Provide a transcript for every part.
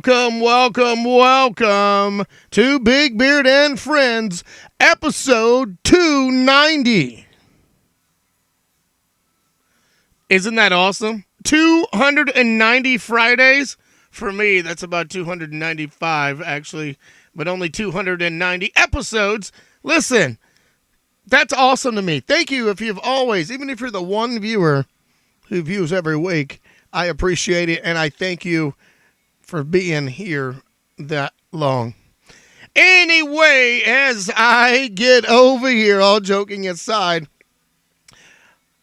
welcome to Big Beard and Friends, episode 290. Isn't that awesome? 290 Fridays? For me, that's about 295, actually, but only 290 episodes. Listen, that's awesome to me. Thank you if you've always, even if you're the one viewer who views every week, I appreciate it, and I thank you for being here that long. Anyway, as I get over here, all joking aside,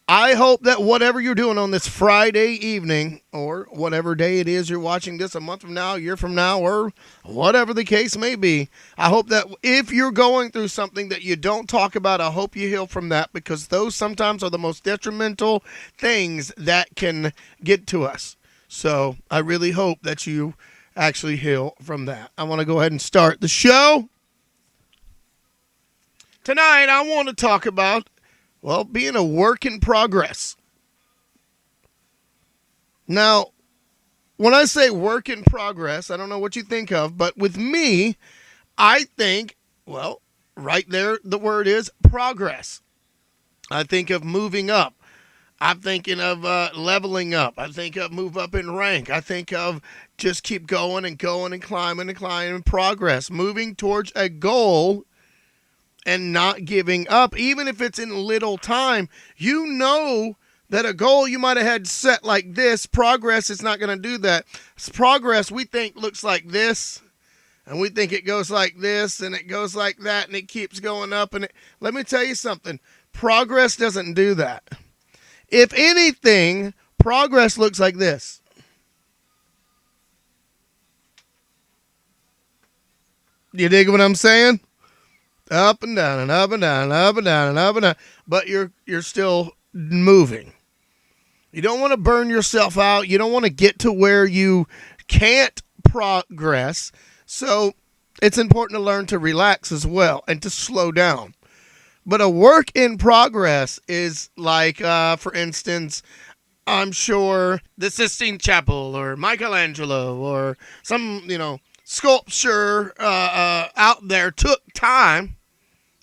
I hope that whatever you're doing on this Friday evening, or whatever day it is you're watching this, a month from now, a year from now, or whatever the case may be, I hope that if you're going through something that you don't talk about, I hope you heal from that, because those sometimes are the most detrimental things that can get to us. So I really hope that you actually heal from that. I want to go ahead and start the show. Tonight, I want to talk about, well, being a work in progress. Now, when I say work in progress, I don't know what you think of, but with me, I think, well, right there, the word is progress. I think of moving up. I'm thinking of leveling up. I think of move up in rank. I think of just keep going and climbing, progress, moving towards a goal and not giving up, even if it's in little time. You know that a goal you might have had set like this, progress is not going to do that. Progress, we think, looks like this, and we think it goes like this, and it goes like that, and it keeps going up. And let me tell you something, progress doesn't do that. If anything, progress looks like this. You dig what I'm saying? Up and down and up and down and up and down and up and down. But you're still moving. You don't want to burn yourself out. You don't want to get to where you can't progress. So it's important to learn to relax as well and to slow down. But a work in progress is like, for instance, I'm sure the Sistine Chapel or Michelangelo or some, sculpture out there took time,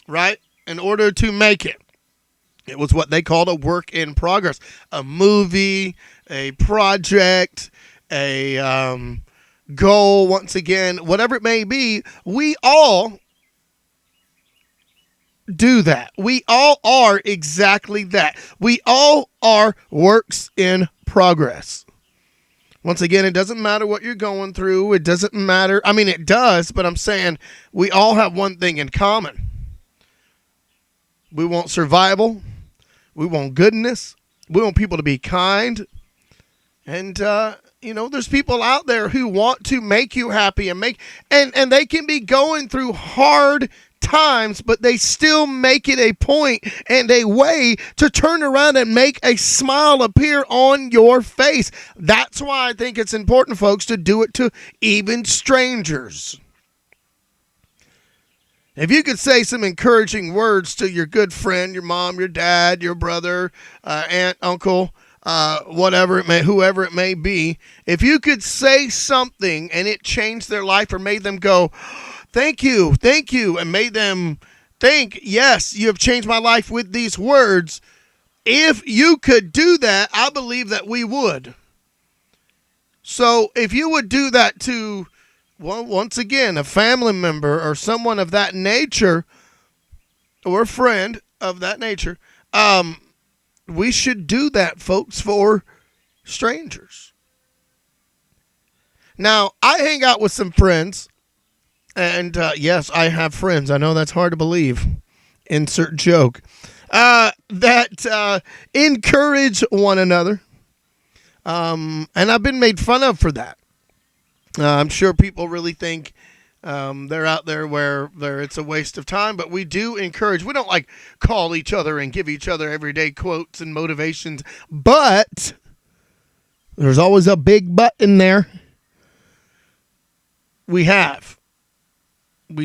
right, in order to make it. It was what they called a work in progress. A movie, a project, a goal, once again, whatever it may be, we all do that. We all are exactly that. We all are works in progress. Once again, it doesn't matter what you're going through. It doesn't matter. I mean, it does, but I'm saying we all have one thing in common. We want survival. We want goodness. We want people to be kind. And, there's people out there who want to make you happy and they can be going through hard times, but they still make it a point and a way to turn around and make a smile appear on your face. That's why I think it's important, folks, to do it to even strangers. If you could say some encouraging words to your good friend, your mom, your dad, your brother, aunt, uncle, whoever it may be, if you could say something and it changed their life or made them go, thank you, and made them think, yes, you have changed my life with these words. If you could do that, I believe that we would. So if you would do that to, well, once again, a family member or someone of that nature, or a friend of that nature, we should do that, folks, for strangers. Now, I hang out with some friends. And, yes, I have friends. I know that's hard to believe. Insert joke. That encourage one another. And I've been made fun of for that. I'm sure people really think they're out there where it's a waste of time. But we do encourage. We don't, call each other and give each other everyday quotes and motivations. But there's always a big but in there. We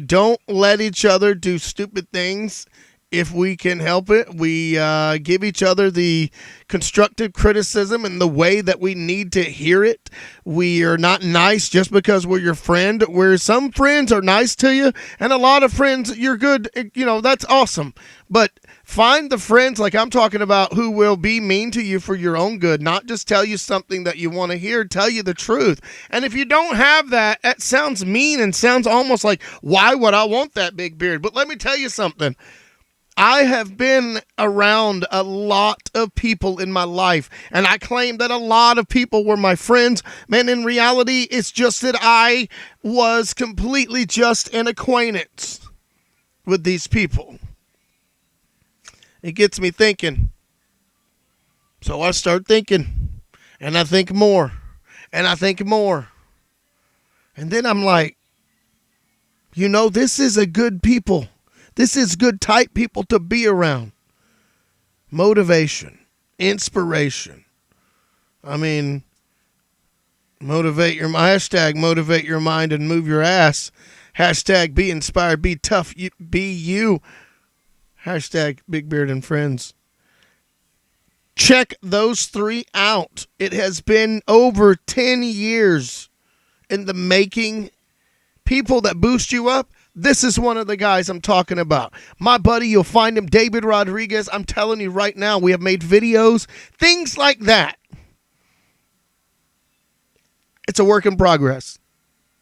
don't let each other do stupid things if we can help it, we give each other the constructive criticism in the way that we need to hear it. We are not nice just because we're your friend. Where some friends are nice to you, and a lot of friends you're good. That's awesome. But find the friends like I'm talking about who will be mean to you for your own good, not just tell you something that you want to hear, tell you the truth. And if you don't have that, that sounds mean and sounds almost like, why would I want that big beard? But let me tell you something. I have been around a lot of people in my life, and I claim that a lot of people were my friends. Man, in reality, it's just that I was completely just an acquaintance with these people. It gets me thinking. So I start thinking, and I think more, and I think more. And then I'm like, this is a good people. This is good type people to be around. Motivation, inspiration. Motivate motivate your mind and move your ass. Hashtag be inspired, be tough, be you. Hashtag Big Beard and Friends. Check those 3 out. It has been over 10 years in the making. People that boost you up. This is one of the guys I'm talking about. My buddy, you'll find him, David Rodriguez. I'm telling you right now, we have made videos, things like that. It's a work in progress.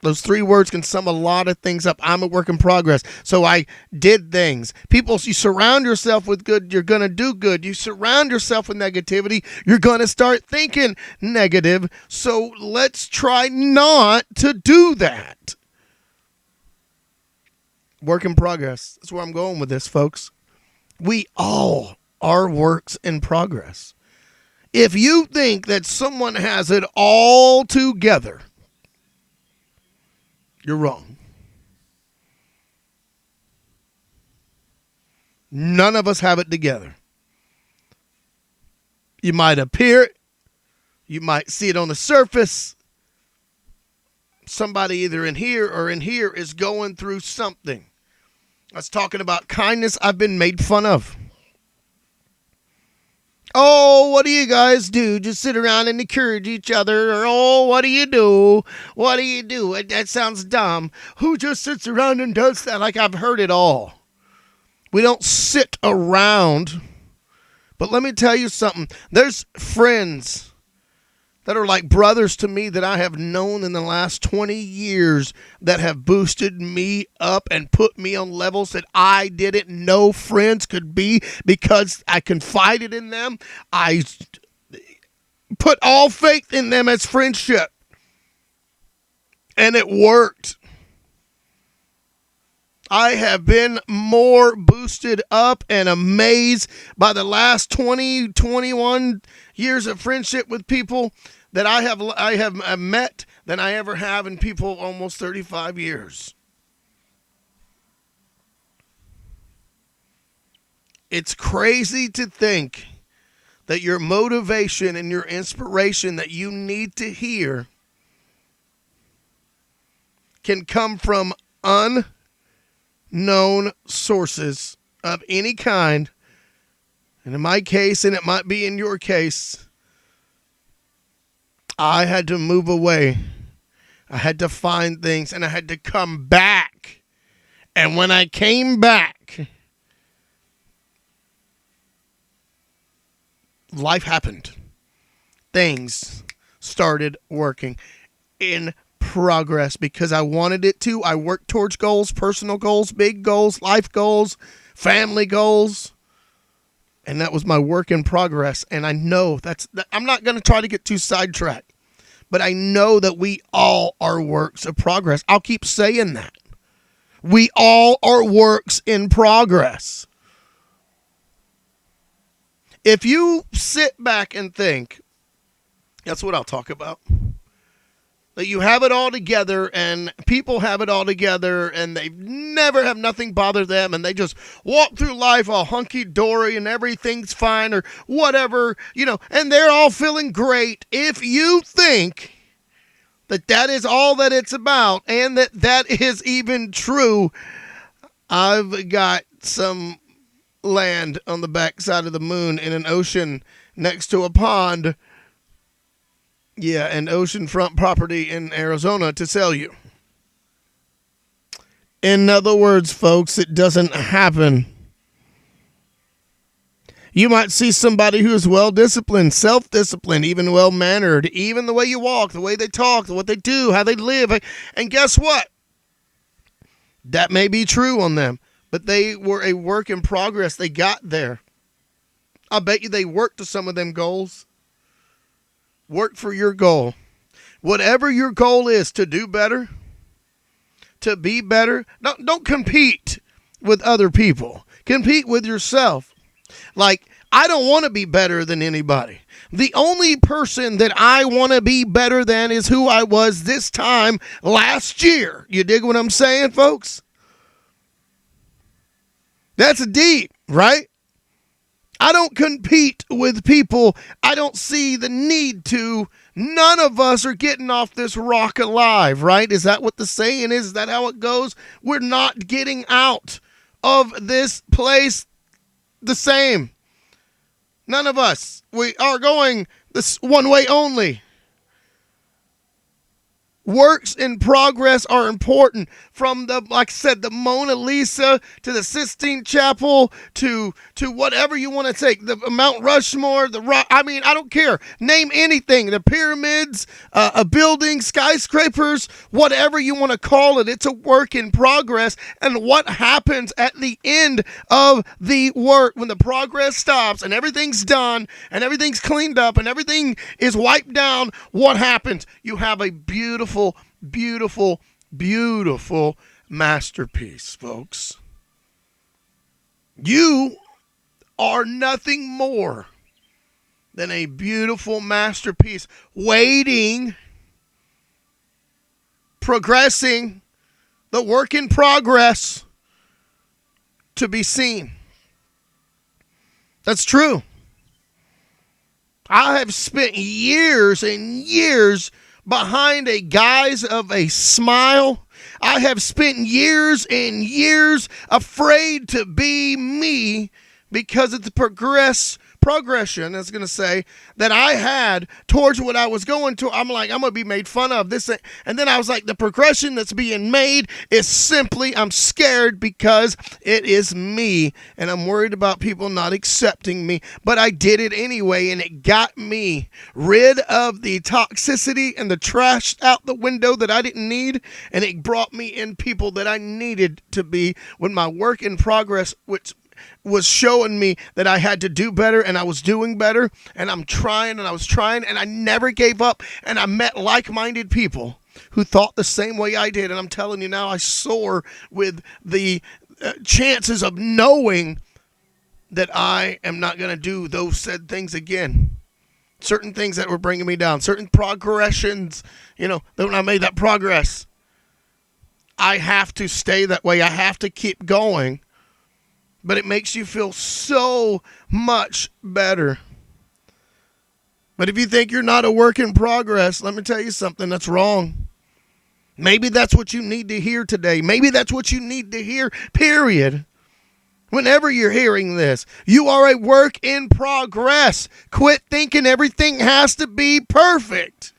Those 3 words can sum a lot of things up. I'm a work in progress. So I did things. People, you surround yourself with good, you're going to do good. You surround yourself with negativity, you're going to start thinking negative. So let's try not to do that. Work in progress. That's where I'm going with this, folks. We all are works in progress. If you think that someone has it all together, you're wrong. None of us have it together. You might appear it. You might see it on the surface. Somebody either in here or in here is going through something. I was talking about kindness. I've been made fun of. Oh, what do you guys do? Just sit around and encourage each other? Or, oh, what do you do? What do you do? That sounds dumb. Who just sits around and does that? Like, I've heard it all. We don't sit around. But let me tell you something. There's friends that are like brothers to me that I have known in the last 20 years that have boosted me up and put me on levels that I didn't know friends could be because I confided in them. I put all faith in them as friendship. And it worked. I have been more boosted up and amazed by the last 20, 21 years of friendship with people that I have met than I ever have in people almost 35 years. It's crazy to think that your motivation and your inspiration that you need to hear can come from unknown sources of any kind. And in my case, and it might be in your case, I had to move away. I had to find things, and I had to come back. And when I came back, life happened. Things started working in progress because I wanted it to. I worked towards goals, personal goals, big goals, life goals, family goals. And that was my work in progress. And I know I'm not going to try to get too sidetracked. But I know that we all are works of progress. I'll keep saying that. We all are works in progress. If you sit back and think, that's what I'll talk about. That you have it all together and people have it all together and they never have nothing bother them and they just walk through life all hunky-dory and everything's fine or whatever, and they're all feeling great. If you think that is all that it's about and that is even true, I've got some land on the backside of the moon in an ocean next to a pond. Yeah, an oceanfront property in Arizona to sell you. In other words, folks, it doesn't happen. You might see somebody who is well-disciplined, self-disciplined, even well-mannered, even the way you walk, the way they talk, what they do, how they live. And guess what? That may be true on them, but they were a work in progress. They got there. I bet you they worked to some of them goals. Work for your goal. Whatever your goal is, to do better, to be better, don't compete with other people. Compete with yourself. Like, I don't want to be better than anybody. The only person that I want to be better than is who I was this time last year. You dig what I'm saying, folks? That's deep, right? I don't compete with people. I don't see the need to. None of us are getting off this rock alive, right? Is that what the saying is? Is that how it goes? We're not getting out of this place the same. None of us. We are going this one way only. Works in progress are important, from the, like I said, the Mona Lisa to the Sistine Chapel to whatever you want to take, the Mount Rushmore, the rock. I mean, I don't care. Name anything, the pyramids, a building, skyscrapers, whatever you want to call it. It's a work in progress. And what happens at the end of the work when the progress stops and everything's done and everything's cleaned up and everything is wiped down? What happens? You have a beautiful, beautiful, beautiful masterpiece, folks. You are nothing more than a beautiful masterpiece waiting, progressing, the work in progress to be seen. That's true. I have spent years and years behind a guise of a smile. I have spent years and years afraid to be me because of the progression, I was going to say, that I had towards what I was going to. I'm like, I'm going to be made fun of this. And then I was like, the progression that's being made is simply, I'm scared because it is me. And I'm worried about people not accepting me. But I did it anyway. And it got me rid of the toxicity and the trash out the window that I didn't need. And it brought me in people that I needed to be when my work in progress, which was showing me that I had to do better, and I was doing better, and I'm trying, and I was trying, and I never gave up, and I met like-minded people who thought the same way I did, and I'm telling you now, I soar with the chances of knowing that I am not going to do those said things again. Certain things that were bringing me down, certain progressions, when I made that progress, I have to stay that way. I have to keep going. But it makes you feel so much better. But if you think you're not a work in progress, let me tell you something, that's wrong. Maybe that's what you need to hear today. Maybe that's what you need to hear, period. Whenever you're hearing this, you are a work in progress. Quit thinking everything has to be perfect.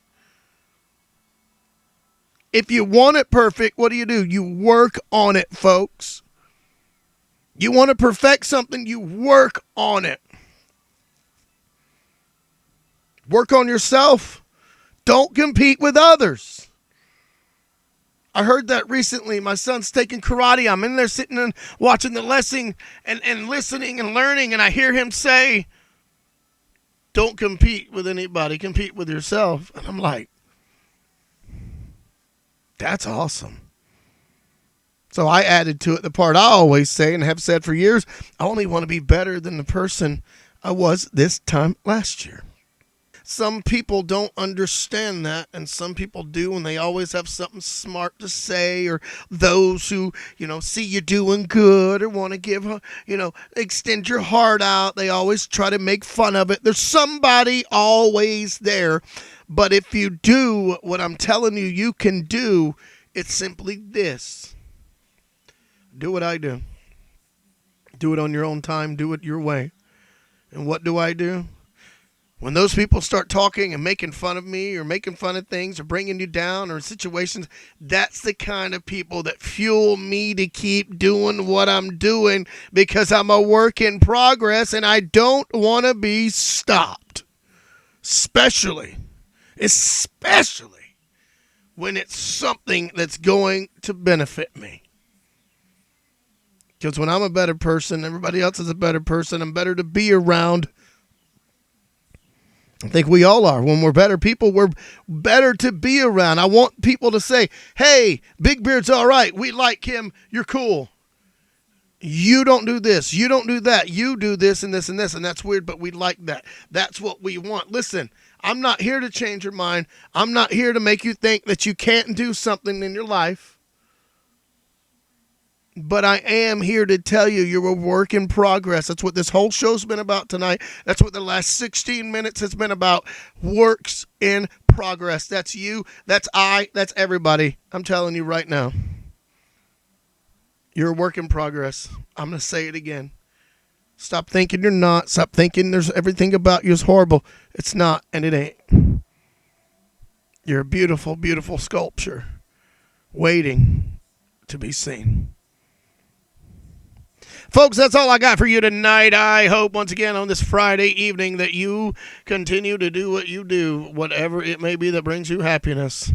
If you want it perfect, what do? You work on it, folks. You want to perfect something, you work on it. Work on yourself. Don't compete with others. I heard that recently. My son's taking karate. I'm in there sitting and watching the lesson and listening and learning, and I hear him say, don't compete with anybody, compete with yourself. And I'm like, that's awesome. So I added to it the part I always say and have said for years, I only want to be better than the person I was this time last year. Some people don't understand that, and some people do, and they always have something smart to say, or those who, see you doing good or want to give, extend your heart out. They always try to make fun of it. There's somebody always there. But if you do what I'm telling you you can do, it's simply this. Do what I do. Do it on your own time. Do it your way. And what do? When those people start talking and making fun of me or making fun of things or bringing you down or situations, that's the kind of people that fuel me to keep doing what I'm doing because I'm a work in progress and I don't want to be stopped. Especially when it's something that's going to benefit me. Because when I'm a better person, everybody else is a better person. I'm better to be around. I think we all are. When we're better people, we're better to be around. I want people to say, hey, Big Beard's all right. We like him. You're cool. You don't do this. You don't do that. You do this and this and this. And that's weird, but we like that. That's what we want. Listen, I'm not here to change your mind. I'm not here to make you think that you can't do something in your life. But I am here to tell you you're a work in progress. That's what this whole show's been about tonight. That's what the last 16 minutes has been about. Works in progress. That's you. That's I. That's everybody. I'm telling you right now. You're a work in progress. I'm going to say it again. Stop thinking you're not. Stop thinking there's everything about you is horrible. It's not, and it ain't. You're a beautiful, beautiful sculpture waiting to be seen. Folks, that's all I got for you tonight. I hope once again on this Friday evening that you continue to do what you do, whatever it may be that brings you happiness.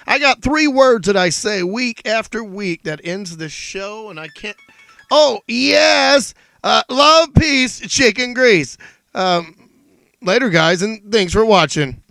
I got 3 words that I say week after week that ends the show, and I can't. Oh, yes. Love, peace, chicken grease. Later, guys, and thanks for watching.